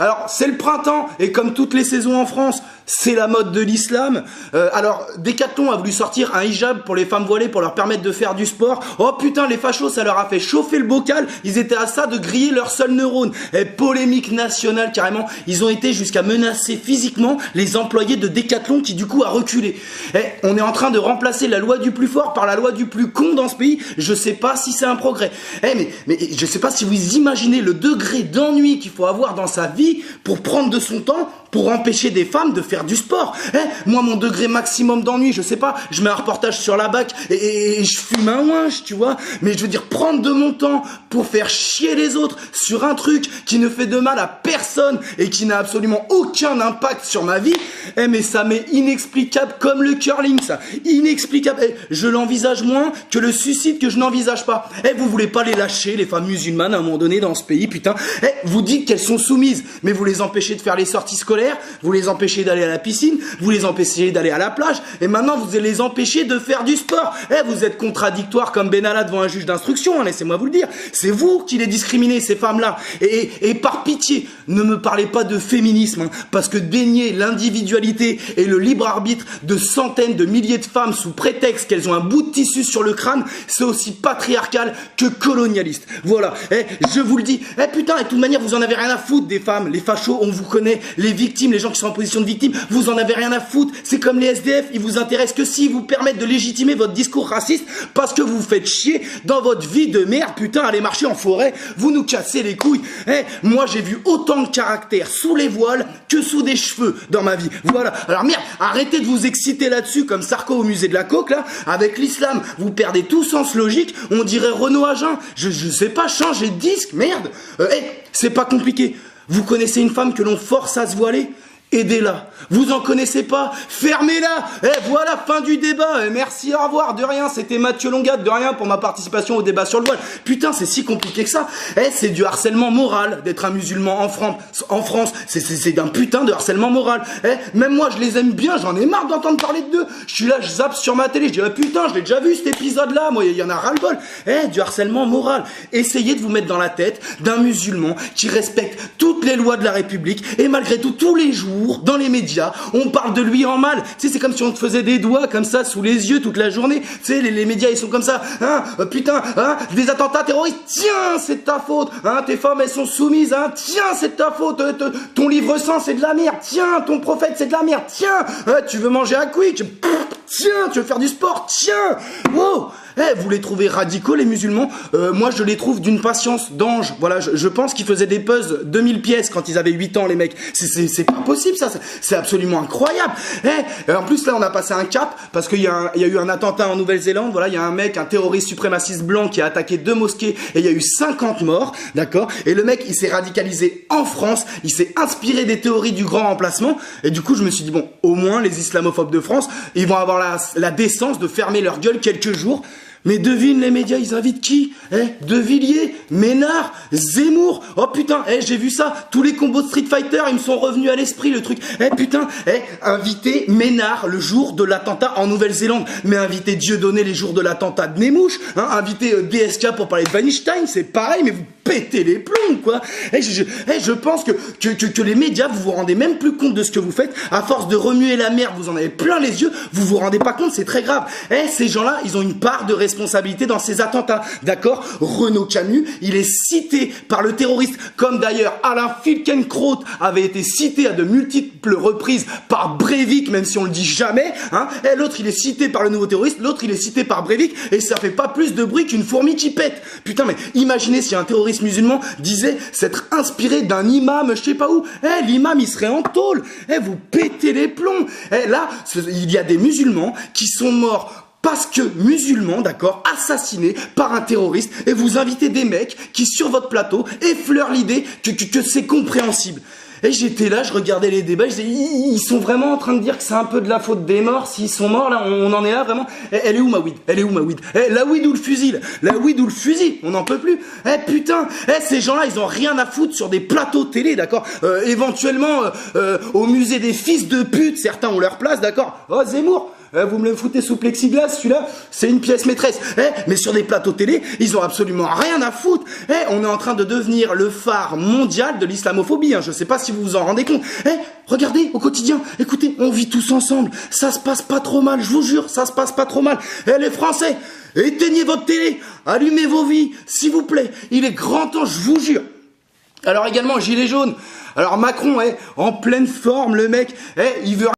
Alors, c'est le printemps, et comme toutes les saisons en France, c'est la mode de l'islam. Alors, Decathlon a voulu sortir un hijab pour les femmes voilées pour leur permettre de faire du sport. Oh putain, les fachos, ça leur a fait chauffer le bocal. Ils étaient à ça de griller leur seul neurone. Et polémique nationale, carrément. Ils ont été jusqu'à menacer physiquement les employés de Decathlon qui, du coup, a reculé. On est en train de remplacer la loi du plus fort par la loi du plus con dans ce pays. Je sais pas si c'est un progrès. Mais je sais pas si vous imaginez le degré d'ennui qu'il faut avoir dans sa vie pour prendre de son temps pour empêcher des femmes de faire du sport. Moi, mon degré maximum d'ennui, je sais pas, je mets un reportage sur la BAC et je fume un ouinge, tu vois. Mais je veux dire, prendre de mon temps pour faire chier les autres sur un truc qui ne fait de mal à personne et qui n'a absolument aucun impact sur ma vie, mais ça m'est inexplicable comme le curling, ça. Inexplicable. Je l'envisage moins que le suicide que je n'envisage pas. Vous voulez pas les lâcher, les femmes musulmanes, à un moment donné, dans ce pays, putain. Vous dites qu'elles sont soumises, mais vous les empêchez de faire les sorties scolaires, vous les empêchez d'aller à la piscine, vous les empêchez d'aller à la plage, et maintenant vous allez les empêcher de faire du sport. Vous êtes contradictoire comme Benalla devant un juge d'instruction, laissez-moi vous le dire. C'est vous qui les discriminez, ces femmes-là. Et par pitié, ne me parlez pas de féminisme, parce que dénier l'individualité et le libre arbitre de centaines de milliers de femmes sous prétexte qu'elles ont un bout de tissu sur le crâne, c'est aussi patriarcal que colonialiste. Voilà, je vous le dis. Putain, et de toute manière, vous en avez rien à foutre des femmes. Les fachos, on vous connaît. Les victimes, les gens qui sont en position de victime, vous en avez rien à foutre. C'est comme les SDF, ils vous intéressent que s'ils vous permettent de légitimer votre discours raciste parce que vous vous faites chier dans votre vie de merde. Putain, aller marcher en forêt, vous nous cassez les couilles. Moi, j'ai vu autant de caractère sous les voiles que sous des cheveux dans ma vie. Voilà. Alors merde, arrêtez de vous exciter là-dessus comme Sarko au musée de la coke, là. Avec l'islam, vous perdez tout sens logique. On dirait Renaud Agen. Je sais pas, changer de disque, merde. C'est pas compliqué. Vous connaissez une femme que l'on force à se voiler? Aidez-la. Vous en connaissez pas? Fermez-la. Voilà, fin du débat. Merci, au revoir. De rien, c'était Mathieu Longade. De rien pour ma participation au débat sur le voile. Putain, c'est si compliqué que ça. C'est du harcèlement moral d'être un musulman en France. C'est d'un putain de harcèlement moral. Même moi, je les aime bien. J'en ai marre d'entendre parler d'eux. Je suis là, je zappe sur ma télé. Je dis, putain, je l'ai déjà vu cet épisode-là. Moi, il y en a ras-le-bol. Du harcèlement moral. Essayez de vous mettre dans la tête d'un musulman qui respecte toutes les lois de la République et malgré tout, tous les jours, dans les médias, on parle de lui en mal. Tu sais, c'est comme si on te faisait des doigts comme ça sous les yeux toute la journée. Tu sais, les médias, ils sont comme ça. Putain, des attentats terroristes. Tiens, c'est ta faute. Tes femmes, elles sont soumises. Tiens, c'est ta faute. Ton livre saint, c'est de la merde. Tiens, ton prophète, c'est de la merde. Tiens, tu veux manger à quick. Tiens, tu veux faire du sport. Tiens. Wow. Vous les trouvez radicaux, les musulmans? Moi, je les trouve d'une patience d'ange. Voilà, je pense qu'ils faisaient des puzzles 2000 pièces quand ils avaient 8 ans, les mecs. C'est pas possible, ça. C'est absolument incroyable. En plus, là, on a passé un cap parce qu'il y a eu un attentat en Nouvelle-Zélande. Voilà, il y a un mec, un terroriste suprémaciste blanc qui a attaqué 2 mosquées et il y a eu 50 morts, d'accord? Et le mec, il s'est radicalisé en France. Il s'est inspiré des théories du grand remplacement. Et du coup, je me suis dit, bon, au moins, les islamophobes de France, ils vont avoir la décence de fermer leur gueule quelques jours. Mais devine, les médias, ils invitent qui? De Villiers, Ménard, Zemmour. Oh putain, j'ai vu ça. Tous les combos de Street Fighter, ils me sont revenus à l'esprit, le truc. Putain, inviter Ménard le jour de l'attentat en Nouvelle-Zélande. Mais inviter Dieudonné les jours de l'attentat de Nemouche. Inviter DSK pour parler de Weinstein, c'est pareil, mais vous pétez les plombs, quoi. Je pense que les médias, vous vous rendez même plus compte de ce que vous faites. À force de remuer la merde, vous en avez plein les yeux, vous vous rendez pas compte, c'est très grave. Ces gens-là, ils ont une part de responsabilité dans ces attentats, d'accord? Renaud Camus, il est cité par le terroriste, comme d'ailleurs Alain Finkielkraut avait été cité à de multiples reprises par Breivik, même si on le dit jamais, l'autre il est cité par le nouveau terroriste, l'autre il est cité par Breivik, et ça fait pas plus de bruit qu'une fourmi qui pète. Putain, mais imaginez si un terroriste musulman disait s'être inspiré d'un imam, je sais pas où. L'imam il serait en tôle. Vous pétez les plombs. Là, il y a des musulmans qui sont morts parce que musulmans, d'accord, assassinés par un terroriste, et vous invitez des mecs qui, sur votre plateau, effleurent l'idée que c'est compréhensible. Et j'étais là, je regardais les débats, je disais, ils sont vraiment en train de dire que c'est un peu de la faute des morts, s'ils sont morts, là, on en est là, vraiment. Elle est où ma weed? Elle est où ma weed? La weed ou le fusil? La weed ou le fusil? On n'en peut plus. Putain, ces gens-là, ils ont rien à foutre sur des plateaux télé, d'accord? Éventuellement, au musée des fils de pute, certains ont leur place, d'accord? Oh, Zemmour, Vous me le foutez sous plexiglas, celui-là, c'est une pièce maîtresse. Mais sur des plateaux télé, ils ont absolument rien à foutre. On est en train de devenir le phare mondial de l'islamophobie. Je sais pas si vous vous en rendez compte. Regardez, au quotidien, écoutez, on vit tous ensemble. Ça se passe pas trop mal, je vous jure, ça se passe pas trop mal. Les Français, éteignez votre télé, allumez vos vies, s'il vous plaît. Il est grand temps, je vous jure. Alors également, gilet jaune. Alors Macron, en pleine forme, le mec, il veut